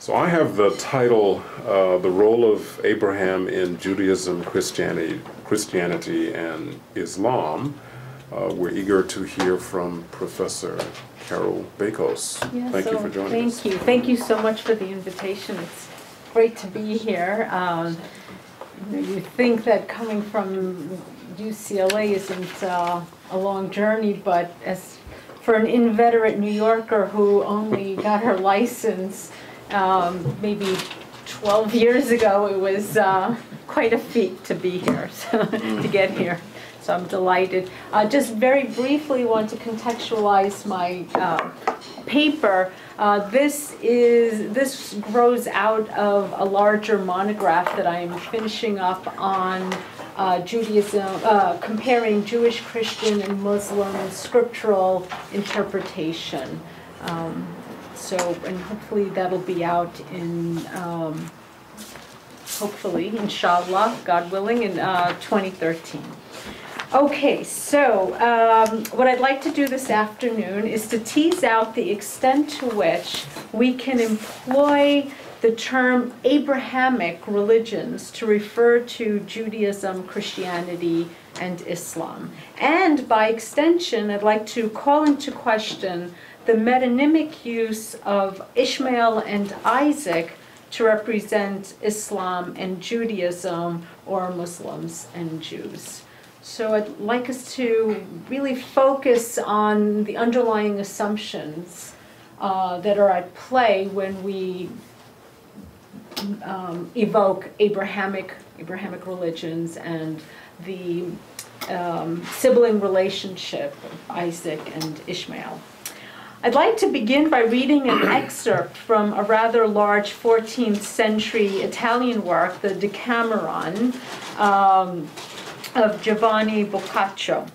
So I have the title, The Role of Abraham in Judaism, Christianity, and Islam. We're eager to hear from Professor Carol Bakhos. Yeah, thank you for joining us. Thank you. Thank you so much for the invitation. It's great to be here. You think that coming from UCLA isn't a long journey, but as for an inveterate New Yorker who only got her license maybe 12 years ago, it was quite a feat to be here, to get here. So I'm delighted. Just very briefly want to contextualize my paper. This grows out of a larger monograph that I'm finishing up on Judaism, comparing Jewish, Christian, and Muslim scriptural interpretation. And hopefully that'll be out in, hopefully, inshallah, God willing, in 2013. Okay, so what I'd like to do this afternoon is to tease out the extent to which we can employ the term Abrahamic religions to refer to Judaism, Christianity, and Islam. And by extension, I'd like to call into question the metonymic use of Ishmael and Isaac to represent Islam and Judaism, or Muslims and Jews. So I'd like us to really focus on the underlying assumptions that are at play when we evoke Abrahamic religions and the sibling relationship of Isaac and Ishmael. I'd like to begin by reading an excerpt from a rather large 14th century Italian work, the Decameron, of Giovanni Boccaccio.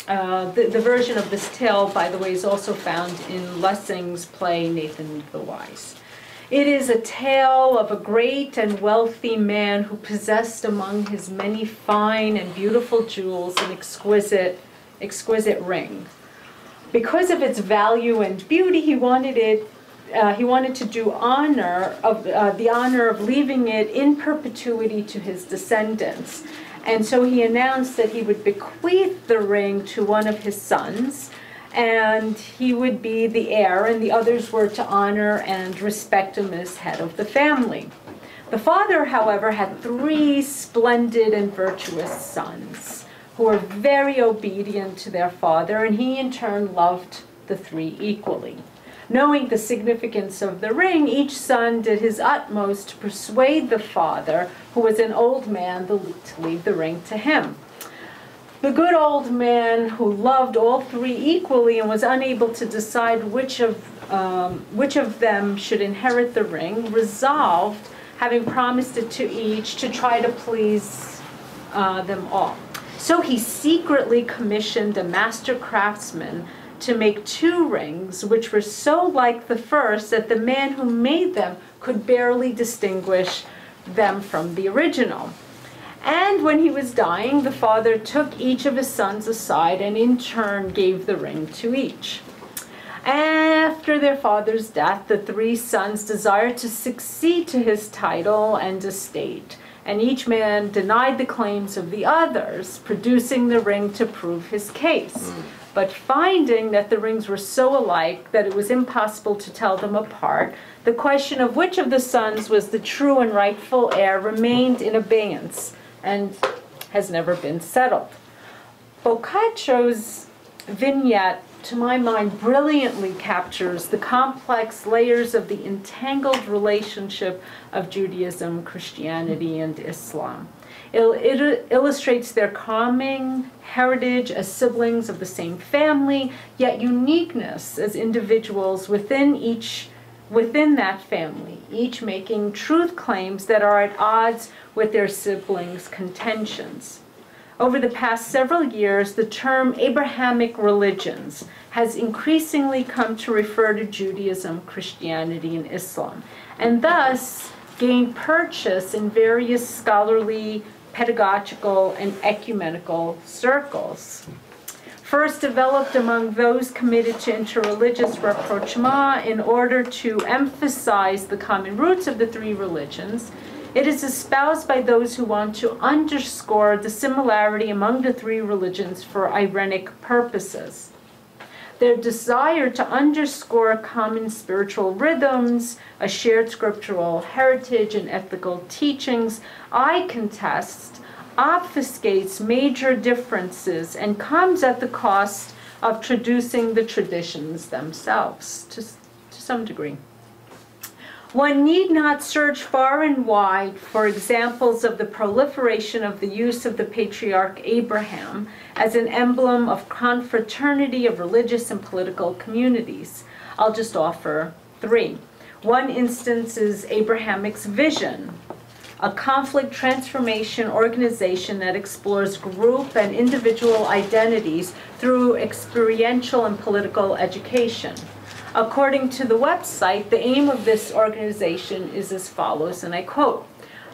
The version of this tale, by the way, is also found in Lessing's play Nathan the Wise. It is a tale of a great and wealthy man who possessed among his many fine and beautiful jewels an exquisite ring. Because of its value and beauty, he wanted to do the honor of leaving it in perpetuity to his descendants. And so he announced that he would bequeath the ring to one of his sons, and he would be the heir, and the others were to honor and respect him as head of the family. The father, however, had 3 splendid and virtuous sons who were very obedient to their father, and he in turn loved the 3 equally. Knowing the significance of the ring, each son did his utmost to persuade the father, who was an old man, to leave the ring to him. The good old man, who loved all 3 equally and was unable to decide which of them should inherit the ring, resolved, having promised it to each, to try to please them all. So he secretly commissioned a master craftsman to make 2 rings, which were so like the first that the man who made them could barely distinguish them from the original. And when he was dying, the father took each of his sons aside and in turn gave the ring to each. After their father's death, the 3 sons desired to succeed to his title and estate, and each man denied the claims of the others, producing the ring to prove his case. But finding that the rings were so alike that it was impossible to tell them apart, the question of which of the sons was the true and rightful heir remained in abeyance and has never been settled. Boccaccio's vignette, to my mind, brilliantly captures the complex layers of the entangled relationship of Judaism, Christianity, and Islam. It illustrates their common heritage as siblings of the same family, yet uniqueness as individuals within that family, each making truth claims that are at odds with their siblings' contentions. Over the past several years, the term Abrahamic religions has increasingly come to refer to Judaism, Christianity, and Islam, and thus gained purchase in various scholarly, pedagogical, and ecumenical circles. first developed among those committed to interreligious rapprochement in order to emphasize the common roots of the three religions. It is espoused by those who want to underscore the similarity among the three religions for ironic purposes. Their desire to underscore common spiritual rhythms, a shared scriptural heritage, and ethical teachings, I contest, obfuscates major differences and comes at the cost of traducing the traditions themselves to some degree. One need not search far and wide for examples of the proliferation of the use of the patriarch Abraham as an emblem of confraternity of religious and political communities. I'll just offer three. One instance is Abrahamic's vision, a conflict transformation organization that explores group and individual identities through experiential and political education. According to the website, the aim of this organization is as follows, and I quote,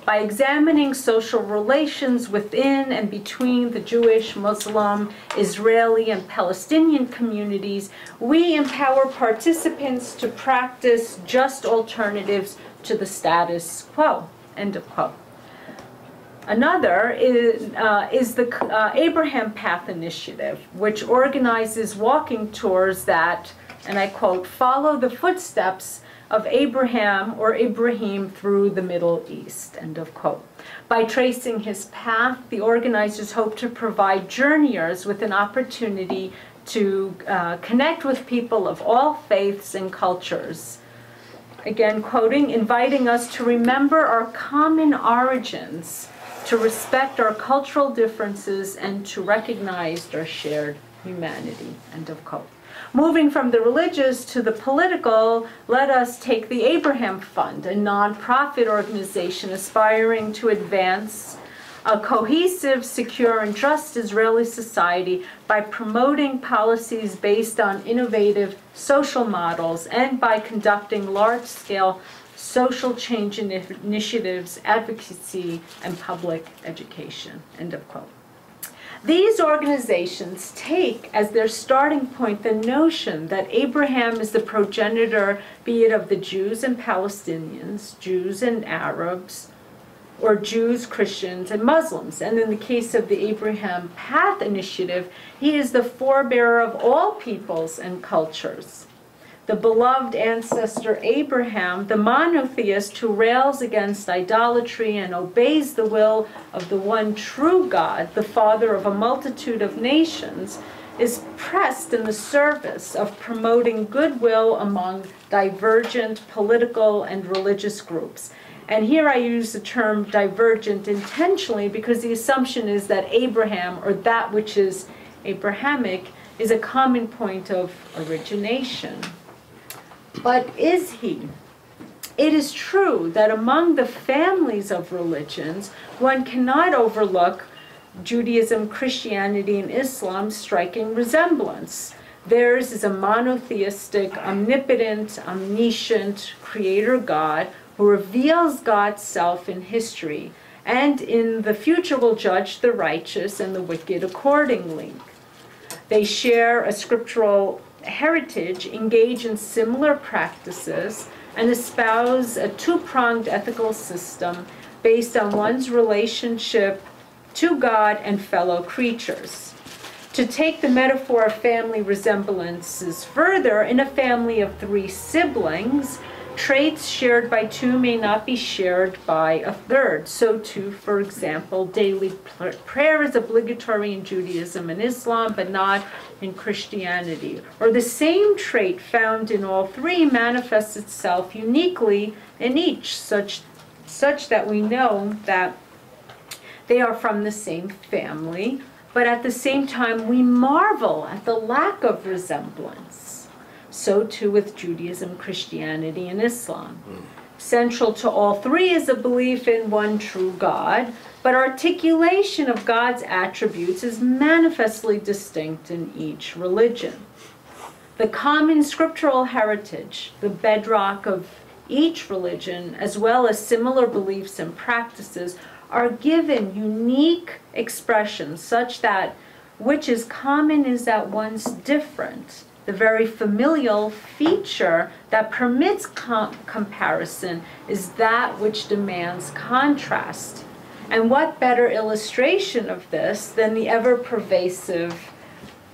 "By examining social relations within and between the Jewish, Muslim, Israeli, and Palestinian communities, we empower participants to practice just alternatives to the status quo." End of quote. Another is the Abraham Path Initiative, which organizes walking tours that, and I quote, "follow the footsteps of Abraham or Ibrahim through the Middle East," end of quote. By tracing his path, the organizers hope to provide journeyers with an opportunity to connect with people of all faiths and cultures. Again, quoting, "inviting us to remember our common origins, to respect our cultural differences, and to recognize our shared humanity," end of quote. Moving from the religious to the political, let us take the Abraham Fund, a nonprofit organization aspiring to advance a cohesive, secure, and just Israeli society by promoting policies based on innovative social models and by conducting large-scale social change initiatives, advocacy, and public education, end of quote. These organizations take as their starting point the notion that Abraham is the progenitor, be it of the Jews and Palestinians, Jews and Arabs, or Jews, Christians, and Muslims. And in the case of the Abraham Path Initiative, he is the forebearer of all peoples and cultures. The beloved ancestor Abraham, the monotheist who rails against idolatry and obeys the will of the one true God, the father of a multitude of nations, is pressed in the service of promoting goodwill among divergent political and religious groups. And here I use the term divergent intentionally because the assumption is that Abraham, or that which is Abrahamic, is a common point of origination. But is he? It is true that among the families of religions, one cannot overlook Judaism, Christianity, and Islam's striking resemblance. Theirs is a monotheistic, omnipotent, omniscient creator God who reveals God's self in history, and in the future will judge the righteous and the wicked accordingly. They share a scriptural heritage, engage in similar practices, and espouse a two-pronged ethical system based on one's relationship to God and fellow creatures. To take the metaphor of family resemblances further, in a family of three siblings, traits shared by two may not be shared by a third. So too, for example, daily prayer is obligatory in Judaism and Islam, but not in Christianity. Or the same trait found in all three manifests itself uniquely in each, such that we know that they are from the same family, but at the same time we marvel at the lack of resemblance. So too with Judaism, Christianity, and Islam. Central to all three is a belief in one true God, but articulation of God's attributes is manifestly distinct in each religion. The common scriptural heritage, the bedrock of each religion, as well as similar beliefs and practices, are given unique expressions such that which is common is at once different. The very familial feature that permits comparison is that which demands contrast. And what better illustration of this than the ever-pervasive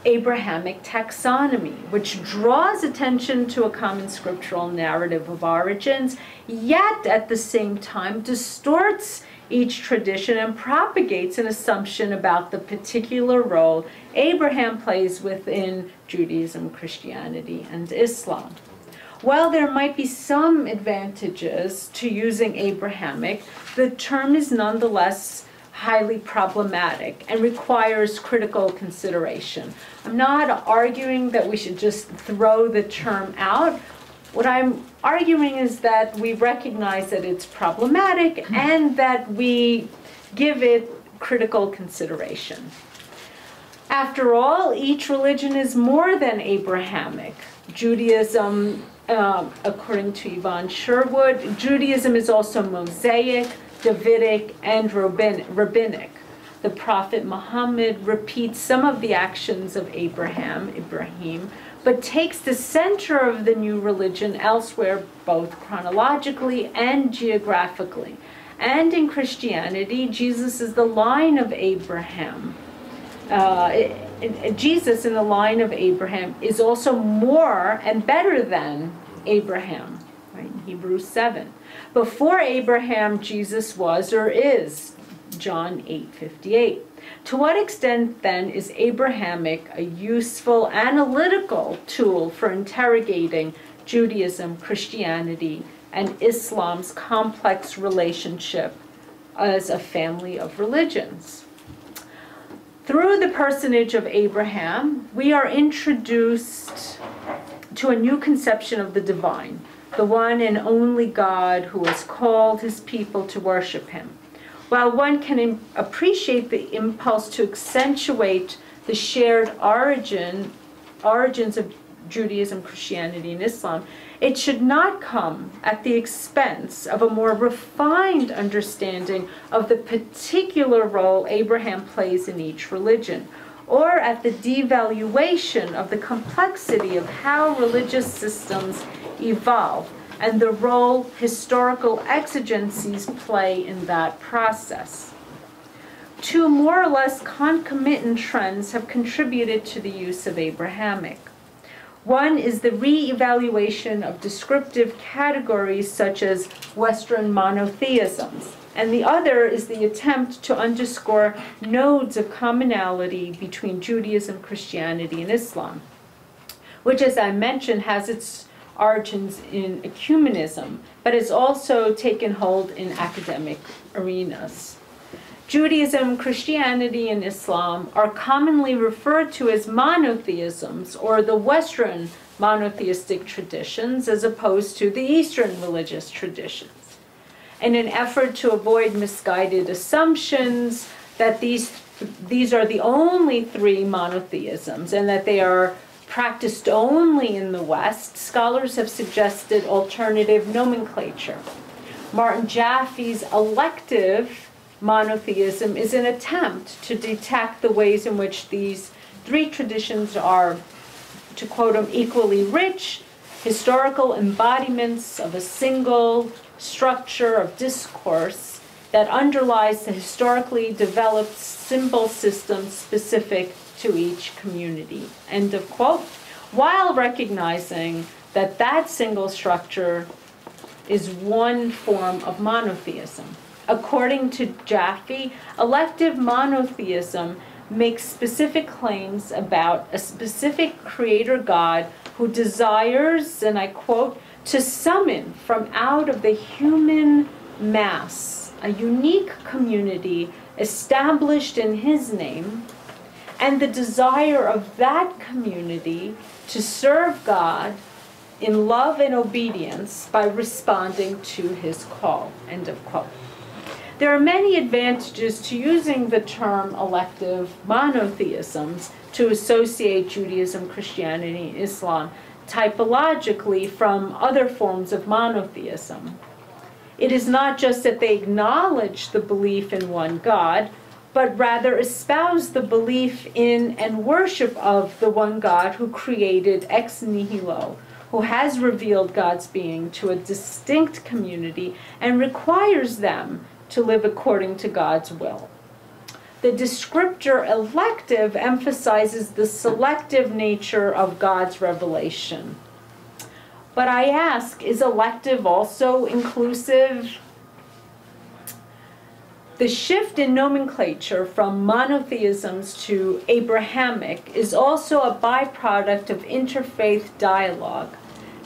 Abrahamic taxonomy, which draws attention to a common scriptural narrative of origins, yet at the same time distorts each tradition and propagates an assumption about the particular role Abraham plays within Judaism, Christianity, and Islam. While there might be some advantages to using Abrahamic, the term is nonetheless highly problematic and requires critical consideration. I'm not arguing that we should just throw the term out. What I'm arguing is that we recognize that it's problematic and that we give it critical consideration. After all, each religion is more than Abrahamic. Judaism, according to Yvonne Sherwood, Judaism is also Mosaic, Davidic, and rabbinic. The Prophet Muhammad repeats some of the actions of Ibrahim, but takes the center of the new religion elsewhere, both chronologically and geographically. And in Christianity, Jesus is the line of Abraham. Jesus in the line of Abraham is also more and better than Abraham, right? In Hebrews 7. Before Abraham, Jesus was or is, John 8:58. To what extent, then, is Abrahamic a useful analytical tool for interrogating Judaism, Christianity, and Islam's complex relationship as a family of religions? Through the personage of Abraham, we are introduced to a new conception of the divine, the one and only God who has called his people to worship him. While one can appreciate the impulse to accentuate the shared origins of Judaism, Christianity, and Islam, it should not come at the expense of a more refined understanding of the particular role Abraham plays in each religion, or at the devaluation of the complexity of how religious systems evolve and the role historical exigencies play in that process. Two more or less concomitant trends have contributed to the use of Abrahamic. One is the re-evaluation of descriptive categories such as Western monotheisms, and the other is the attempt to underscore nodes of commonality between Judaism, Christianity, and Islam, which, as I mentioned, has its origins in ecumenism, but has also taken hold in academic arenas. Judaism, Christianity, and Islam are commonly referred to as monotheisms, or the Western monotheistic traditions, as opposed to the Eastern religious traditions. In an effort to avoid misguided assumptions that these are the only three monotheisms and that they are practiced only in the West, scholars have suggested alternative nomenclature. Martin Jaffe's elective monotheism is an attempt to detect the ways in which these three traditions are, to quote him, equally rich, historical embodiments of a single structure of discourse that underlies the historically developed symbol system specific to each community, end of quote, while recognizing that that single structure is one form of monotheism. According to Jaffe, elective monotheism makes specific claims about a specific creator God who desires, and I quote, to summon from out of the human mass a unique community established in his name, and the desire of that community to serve God in love and obedience by responding to his call, end of quote. There are many advantages to using the term elective monotheisms to associate Judaism, Christianity, and Islam typologically from other forms of monotheism. It is not just that they acknowledge the belief in one God, but rather espouse the belief in and worship of the one God who created ex nihilo, who has revealed God's being to a distinct community and requires them to live according to God's will. The descriptor elective emphasizes the selective nature of God's revelation. But I ask, is elective also inclusive? The shift in nomenclature from monotheisms to Abrahamic is also a byproduct of interfaith dialogue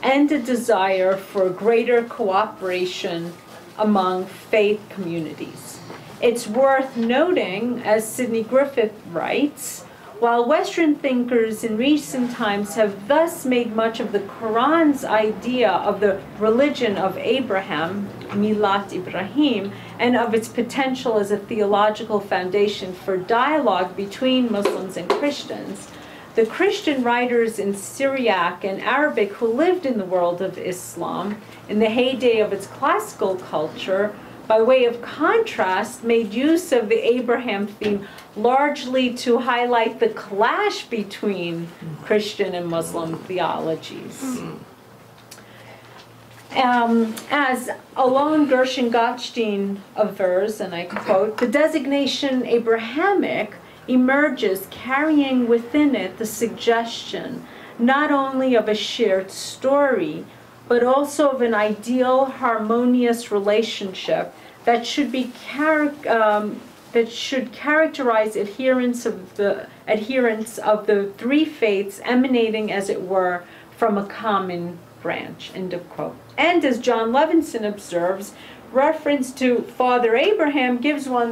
and a desire for greater cooperation among faith communities. It's worth noting, as Sidney Griffith writes, while Western thinkers in recent times have thus made much of the Quran's idea of the religion of Abraham, Milat Ibrahim, and of its potential as a theological foundation for dialogue between Muslims and Christians, the Christian writers in Syriac and Arabic who lived in the world of Islam in the heyday of its classical culture, by way of contrast, made use of the Abraham theme largely to highlight the clash between Christian and Muslim theologies. As Alon Gershon Gottstein avers, and I quote, the designation Abrahamic emerges carrying within it the suggestion not only of a shared story, but also of an ideal, harmonious relationship that should be that should characterize adherents of the three faiths emanating, as it were, from a common branch. End of quote. And as John Levinson observes, reference to Father Abraham gives one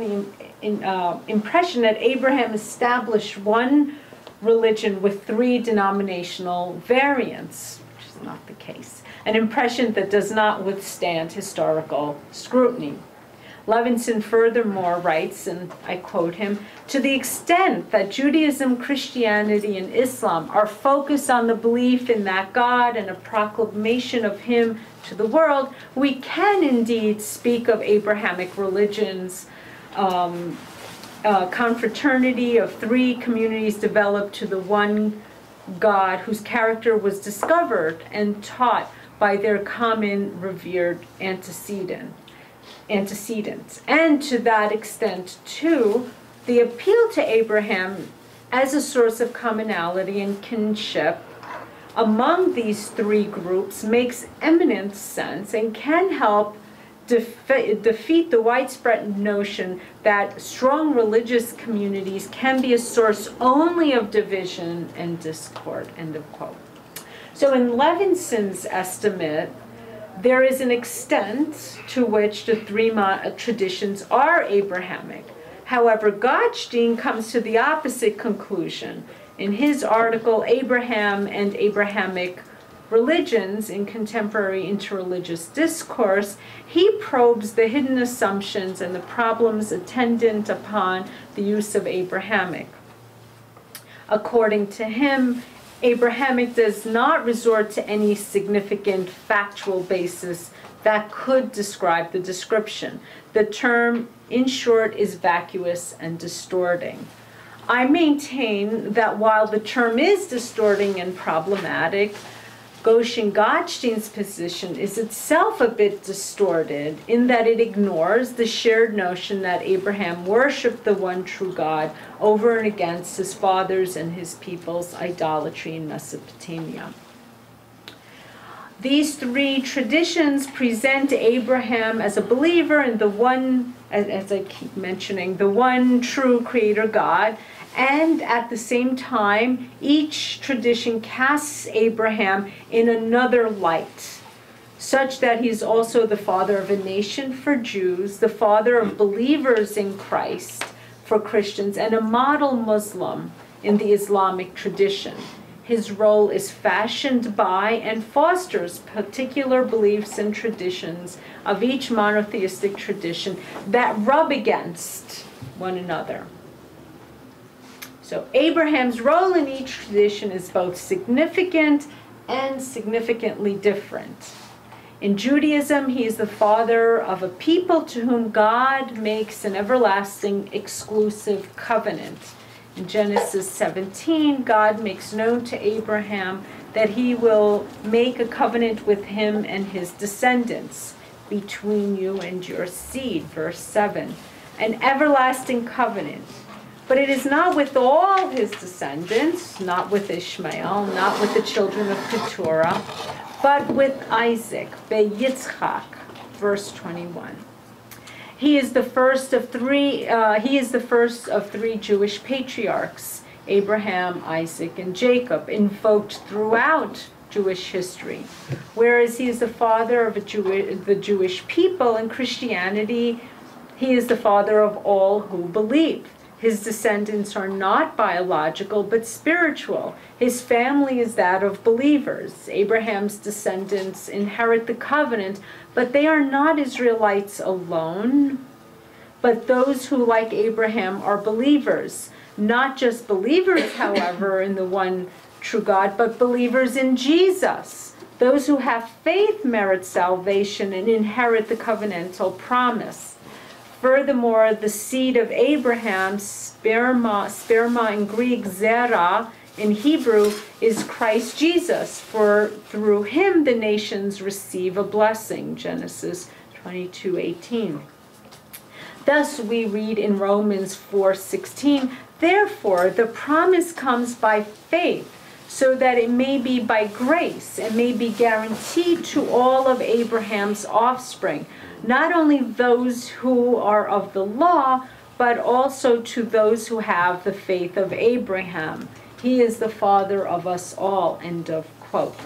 the impression that Abraham established one religion with three denominational variants, which is not the case. An impression that does not withstand historical scrutiny. Levinson furthermore writes, and I quote him, to the extent that Judaism, Christianity, and Islam are focused on the belief in that God and a proclamation of him to the world, we can indeed speak of Abrahamic religions, confraternity of three communities developed to the one God whose character was discovered and taught by their common revered antecedents. And to that extent, too, the appeal to Abraham as a source of commonality and kinship among these three groups makes eminent sense and can help defeat the widespread notion that strong religious communities can be a source only of division and discord, end of quote. So in Levinson's estimate, there is an extent to which the three traditions are Abrahamic. However, Gottstein comes to the opposite conclusion. In his article, Abraham and Abrahamic Religions in Contemporary Interreligious Discourse, he probes the hidden assumptions and the problems attendant upon the use of Abrahamic. According to him, Abrahamic does not resort to any significant factual basis that could describe the description. The term, in short, is vacuous and distorting. I maintain that while the term is distorting and problematic, Gershon Gottstein's position is itself a bit distorted in that it ignores the shared notion that Abraham worshipped the one true God over and against his father's and his people's idolatry in Mesopotamia. These three traditions present Abraham as a believer in the one, as I keep mentioning, the one true creator God, and at the same time, each tradition casts Abraham in another light, such that he's also the father of a nation for Jews, the father of believers in Christ for Christians, and a model Muslim in the Islamic tradition. His role is fashioned by and fosters particular beliefs and traditions of each monotheistic tradition that rub against one another. So Abraham's role in each tradition is both significant and significantly different. In Judaism, he is the father of a people to whom God makes an everlasting exclusive covenant. In Genesis 17, God makes known to Abraham that he will make a covenant with him and his descendants, between you and your seed, verse 7. An everlasting covenant. But it is not with all his descendants, not with Ishmael, not with the children of Keturah, but with Isaac, Yitzchak, verse 21. He is the first of three Jewish patriarchs, Abraham, Isaac, and Jacob, invoked throughout Jewish history. Whereas he is the father of the Jewish people, in Christianity, he is the father of all who believe. His descendants are not biological, but spiritual. His family is that of believers. Abraham's descendants inherit the covenant, but they are not Israelites alone, but those who, like Abraham, are believers. Not just believers, however, in the one true God, but believers in Jesus. Those who have faith merit salvation and inherit the covenantal promise. Furthermore, the seed of Abraham, sperma in Greek, zera in Hebrew, is Christ Jesus, for through him the nations receive a blessing, Genesis 22:18. Thus we read in Romans 4:16, therefore the promise comes by faith, so that it may be by grace and may be guaranteed to all of Abraham's offspring, not only those who are of the law, but also to those who have the faith of Abraham. He is the father of us all, end of quote.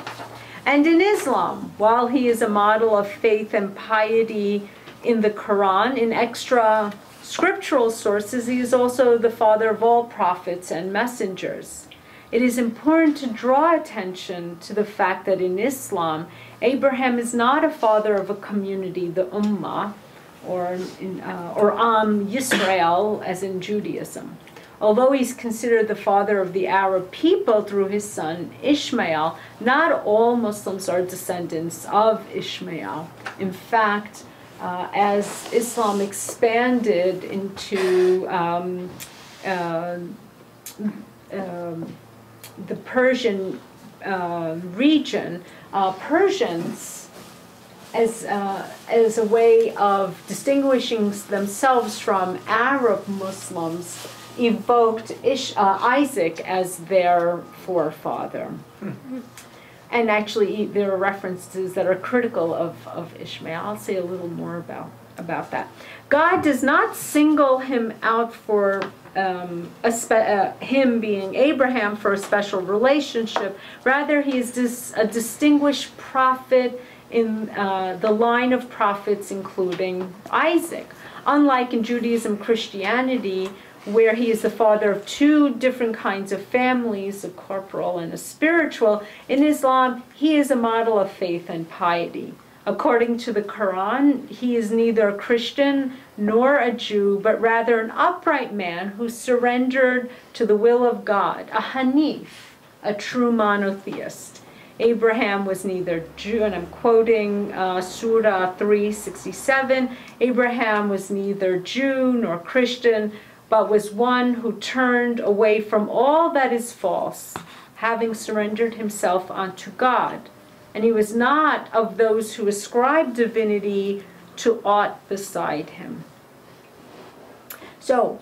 And in Islam, while he is a model of faith and piety in the Quran, in extra scriptural sources, he is also the father of all prophets and messengers. It is important to draw attention to the fact that in Islam, Abraham is not a father of a community, the Ummah, or Yisrael, as in Judaism. Although he's considered the father of the Arab people through his son Ishmael, not all Muslims are descendants of Ishmael. In fact, as Islam expanded into the Persian region, Persians, as a way of distinguishing themselves from Arab Muslims, evoked Isaac as their forefather. And actually, there are references that are critical of Ishmael. I'll say a little more about that. God does not single him out for him being Abraham for a special relationship. Rather, he is a distinguished prophet in the line of prophets, including Isaac. Unlike in Judaism and Christianity, where he is the father of two different kinds of families, a corporal and a spiritual, in Islam, he is a model of faith and piety. According to the Quran, he is neither a Christian nor a Jew, but rather an upright man who surrendered to the will of God, a Hanif, a true monotheist. Abraham was neither Jew, and I'm quoting Surah 3:67, Abraham was neither Jew nor Christian, but was one who turned away from all that is false, having surrendered himself unto God. And he was not of those who ascribe divinity to aught beside him. So,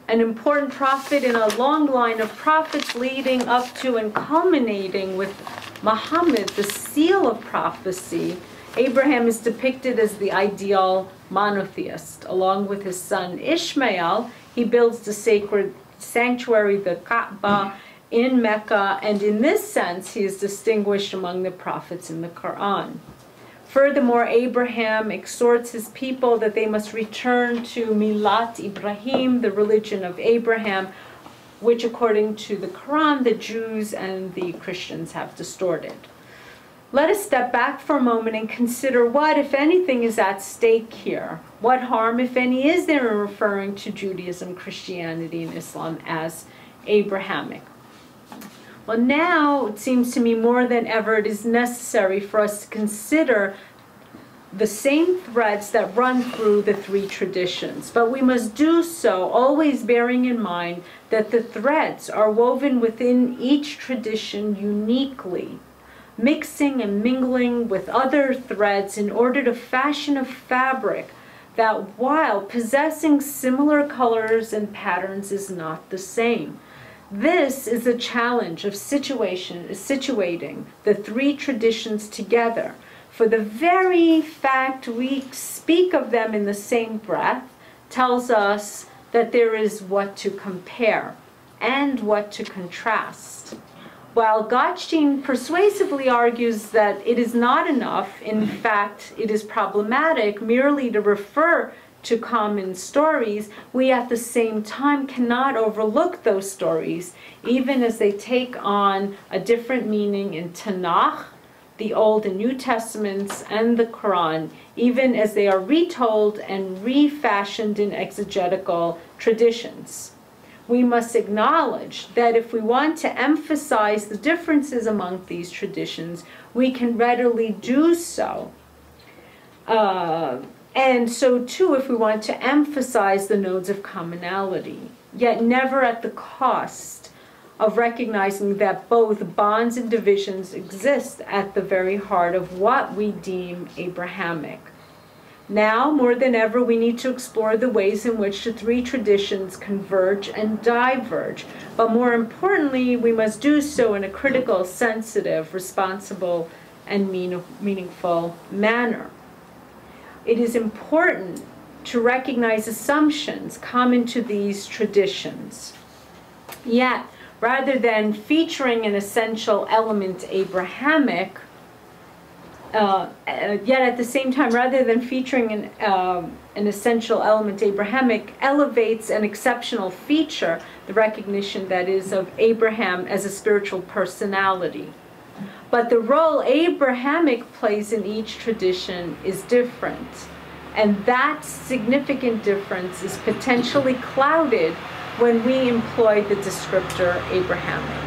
an important prophet in a long line of prophets leading up to and culminating with Muhammad, the seal of prophecy. Abraham is depicted as the ideal monotheist. Along with his son Ishmael, he builds the sacred sanctuary, the Kaaba, in Mecca, and in this sense, he is distinguished among the prophets in the Quran. Furthermore, Abraham exhorts his people that they must return to Milat Ibrahim, the religion of Abraham, which according to the Quran, the Jews and the Christians have distorted. Let us step back for a moment and consider what, if anything, is at stake here. What harm, if any, is there in referring to Judaism, Christianity, and Islam as Abrahamic? Well, now it seems to me more than ever it is necessary for us to consider the same threads that run through the three traditions, but we must do so always bearing in mind that the threads are woven within each tradition uniquely, mixing and mingling with other threads in order to fashion a fabric that, while possessing similar colors and patterns, is not the same. This is the challenge of situating the three traditions together. For the very fact we speak of them in the same breath tells us that there is what to compare and what to contrast. While Gottstein persuasively argues that it is not enough, in fact, it is problematic merely to refer to common stories, we at the same time cannot overlook those stories, even as they take on a different meaning in Tanakh, the Old and New Testaments, and the Quran, even as they are retold and refashioned in exegetical traditions. We must acknowledge that if we want to emphasize the differences among these traditions, we can readily do so. And so too if we want to emphasize the nodes of commonality, yet never at the cost of recognizing that both bonds and divisions exist at the very heart of what we deem Abrahamic. Now, more than ever, we need to explore the ways in which the three traditions converge and diverge. But more importantly, we must do so in a critical, sensitive, responsible, and meaningful manner. It is important to recognize assumptions common to these traditions. Yet, rather than featuring an essential element Abrahamic, yet at the same time, rather than featuring an essential element Abrahamic, elevates an exceptional feature, the recognition that is of Abraham as a spiritual personality. But the role Abrahamic plays in each tradition is different, and that significant difference is potentially clouded when we employ the descriptor Abrahamic.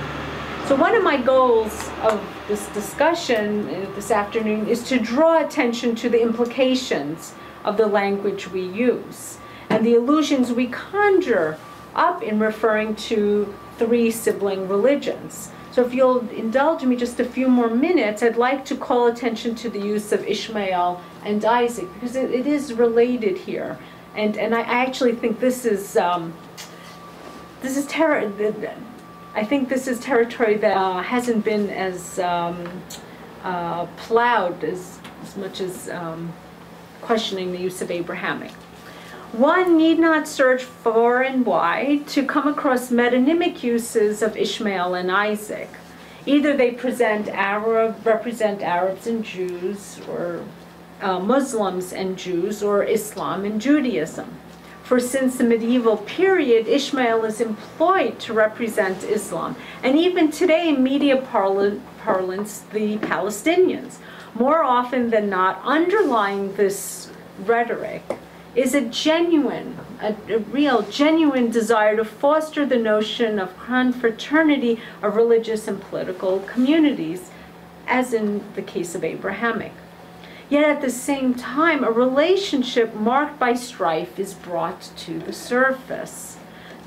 So one of my goals of this discussion this afternoon is to draw attention to the implications of the language we use and the illusions we conjure up in referring to three sibling religions. So if you'll indulge me just a few more minutes, I'd like to call attention to the use of Ishmael and Isaac, because it is related here. And I actually think this is I think this is territory that hasn't been as plowed as much as questioning the use of Abrahamic. One need not search far and wide to come across metonymic uses of Ishmael and Isaac. Either they represent Arabs and Jews, or Muslims and Jews, or Islam and Judaism. For since the medieval period, Ishmael is employed to represent Islam, and even today in media parlance, the Palestinians. More often than not, underlying this rhetoric is a real genuine desire to foster the notion of confraternity of religious and political communities, as in the case of Abrahamic. Yet at the same time, a relationship marked by strife is brought to the surface.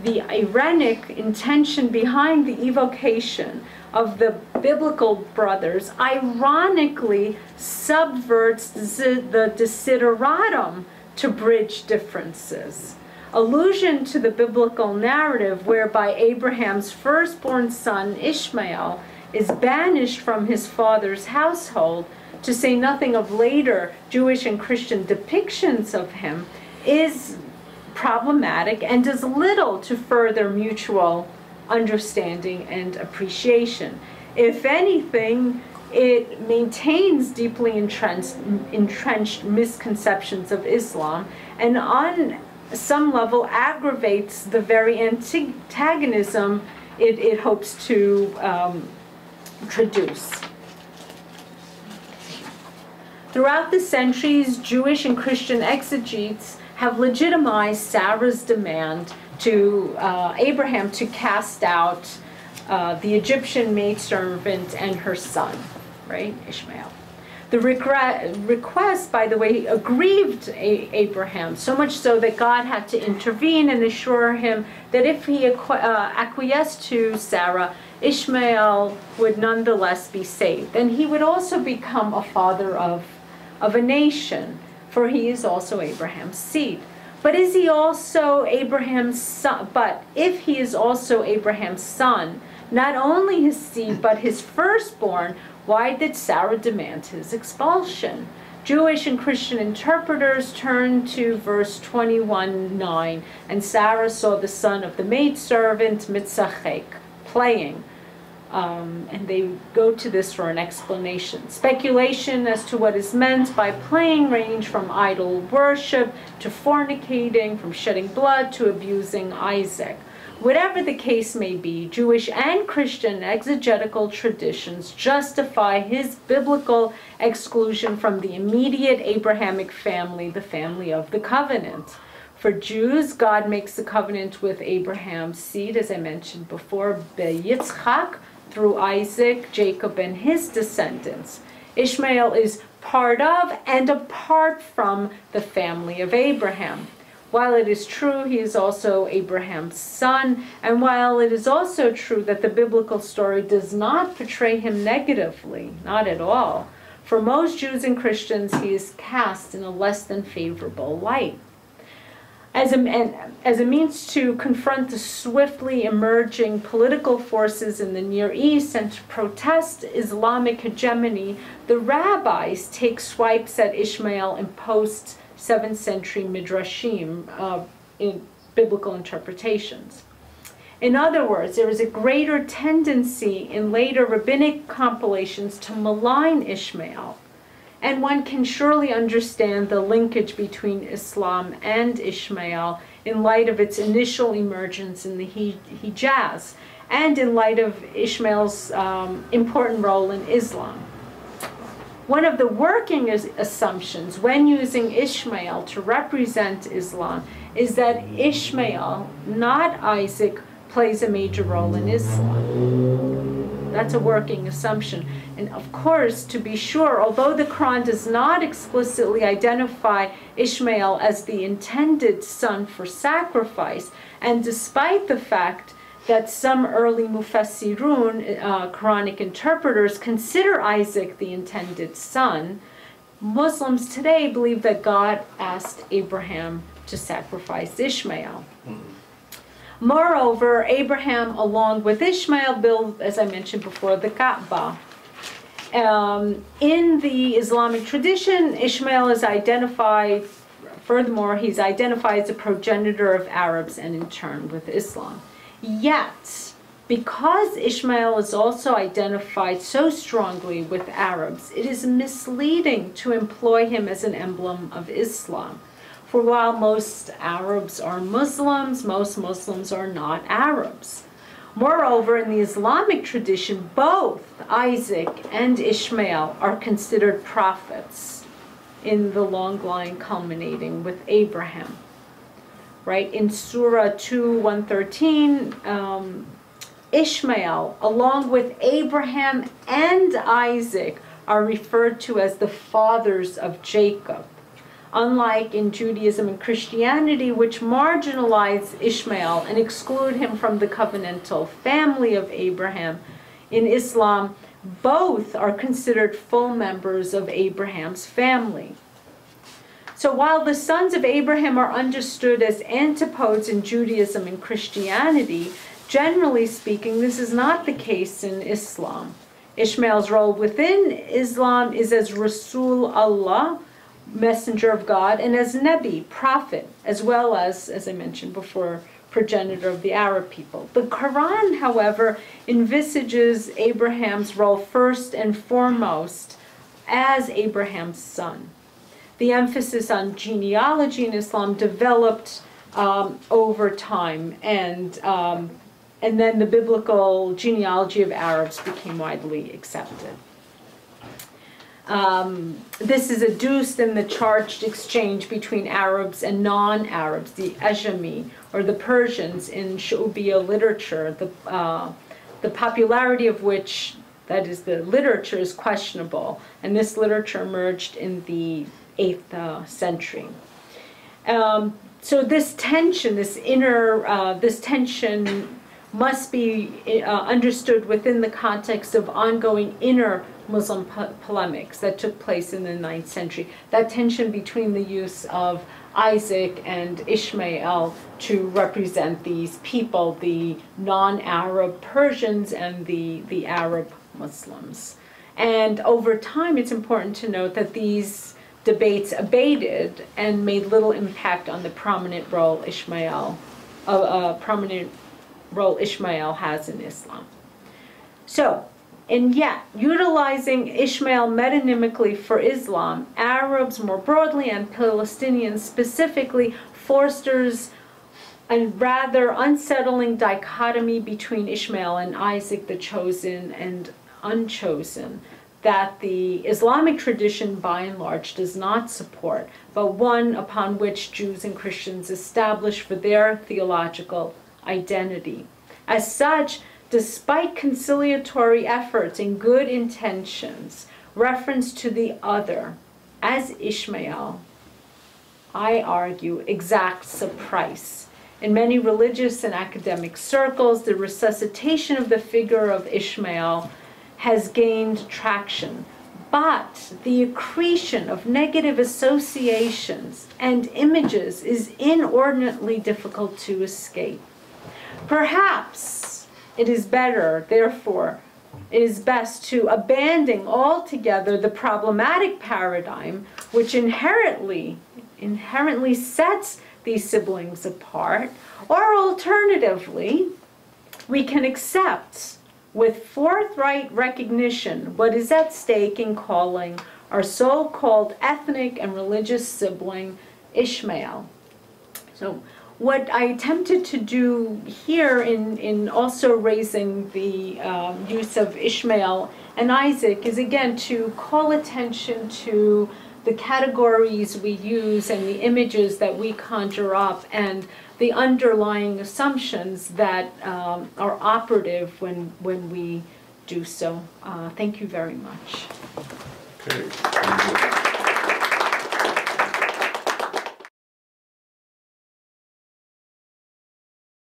The ironic intention behind the evocation of the biblical brothers ironically subverts the desideratum to bridge differences. Allusion to the biblical narrative whereby Abraham's firstborn son Ishmael is banished from his father's household, to say nothing of later Jewish and Christian depictions of him, is problematic and does little to further mutual understanding and appreciation. If anything, it maintains deeply entrenched misconceptions of Islam, and on some level aggravates the very antagonism it hopes to traduce. Throughout the centuries, Jewish and Christian exegetes have legitimized Sarah's demand to Abraham to cast out the Egyptian maidservant and her son, right, Ishmael. The request, by the way, aggrieved Abraham, so much so that God had to intervene and assure him that if he acquiesced to Sarah, Ishmael would nonetheless be saved. And he would also become a father of a nation, for he is also Abraham's seed. But is he also Abraham's son? But if he is also Abraham's son, not only his seed, but his firstborn, why did Sarah demand his expulsion? Jewish and Christian interpreters turn to verse 21:9, and Sarah saw the son of the maidservant Mitzachek playing. And they go to this for an explanation. Speculation as to what is meant by playing range from idol worship to fornicating, from shedding blood to abusing Isaac. Whatever the case may be, Jewish and Christian exegetical traditions justify his biblical exclusion from the immediate Abrahamic family, the family of the covenant. For Jews, God makes the covenant with Abraham's seed, as I mentioned before, Yitzchak, through Isaac, Jacob, and his descendants. Ishmael is part of and apart from the family of Abraham. While it is true he is also Abraham's son, and while it is also true that the biblical story does not portray him negatively, not at all, for most Jews and Christians he is cast in a less than favorable light. As a means to confront the swiftly emerging political forces in the Near East and to protest Islamic hegemony, the rabbis take swipes at Ishmael in post-7th century midrashim in biblical interpretations. In other words, there is a greater tendency in later rabbinic compilations to malign Ishmael. And one can surely understand the linkage between Islam and Ishmael in light of its initial emergence in the Hijaz and in light of Ishmael's important role in Islam. One of the working assumptions when using Ishmael to represent Islam is that Ishmael, not Isaac, plays a major role in Islam. That's a working assumption. And of course, to be sure, although the Quran does not explicitly identify Ishmael as the intended son for sacrifice, and despite the fact that some early Mufassirun, Quranic interpreters, consider Isaac the intended son, Muslims today believe that God asked Abraham to sacrifice Ishmael. Moreover, Abraham, along with Ishmael, built, as I mentioned before, the Kaaba. In the Islamic tradition, Ishmael is identified, furthermore, he's identified as a progenitor of Arabs and in turn with Islam. Yet, because Ishmael is also identified so strongly with Arabs, it is misleading to employ him as an emblem of Islam. For while most Arabs are Muslims, most Muslims are not Arabs. Moreover, in the Islamic tradition, both Isaac and Ishmael are considered prophets in the long line culminating with Abraham. Right? In Surah 2:113, Ishmael, along with Abraham and Isaac, are referred to as the fathers of Jacob. Unlike in Judaism and Christianity, which marginalize Ishmael and exclude him from the covenantal family of Abraham, in Islam, both are considered full members of Abraham's family. So while the sons of Abraham are understood as antipodes in Judaism and Christianity, generally speaking, this is not the case in Islam. Ishmael's role within Islam is as Rasul Allah, messenger of God, and as Nabi, prophet, as well as I mentioned before, progenitor of the Arab people. The Quran, however, envisages Abraham's role first and foremost as Abraham's son. The emphasis on genealogy in Islam developed over time, and then the biblical genealogy of Arabs became widely accepted. This is adduced in the charged exchange between Arabs and non-Arabs, the Ajami, or the Persians in Shu'ubiyya literature, the popularity of which That is, the literature is questionable, and this literature emerged in the 8th century. So this tension, this tension must be understood within the context of ongoing inner Muslim polemics that took place in the 9th century. That tension between the use of Isaac and Ishmael to represent these people, the non-Arab Persians and the Arab Muslims. And over time, it's important to note that these debates abated and made little impact on the prominent role Ishmael has in Islam. So, and yet, utilizing Ishmael metonymically for Islam, Arabs more broadly and Palestinians specifically fosters a rather unsettling dichotomy between Ishmael and Isaac, the chosen and unchosen, that the Islamic tradition by and large does not support, but one upon which Jews and Christians establish for their theological identity. As such, despite conciliatory efforts and good intentions, reference to the other as Ishmael, I argue, exacts a price. In many religious and academic circles, the resuscitation of the figure of Ishmael has gained traction, but the accretion of negative associations and images is inordinately difficult to escape. Perhaps it is better, therefore, it is best to abandon altogether the problematic paradigm which inherently sets these siblings apart, or alternatively, we can accept with forthright recognition what is at stake in calling our so-called ethnic and religious sibling Ishmael. So what I attempted to do here in also raising the use of Ishmael and Isaac is again to call attention to the categories we use and the images that we conjure up and the underlying assumptions that are operative when we do so. Thank you very much. Okay.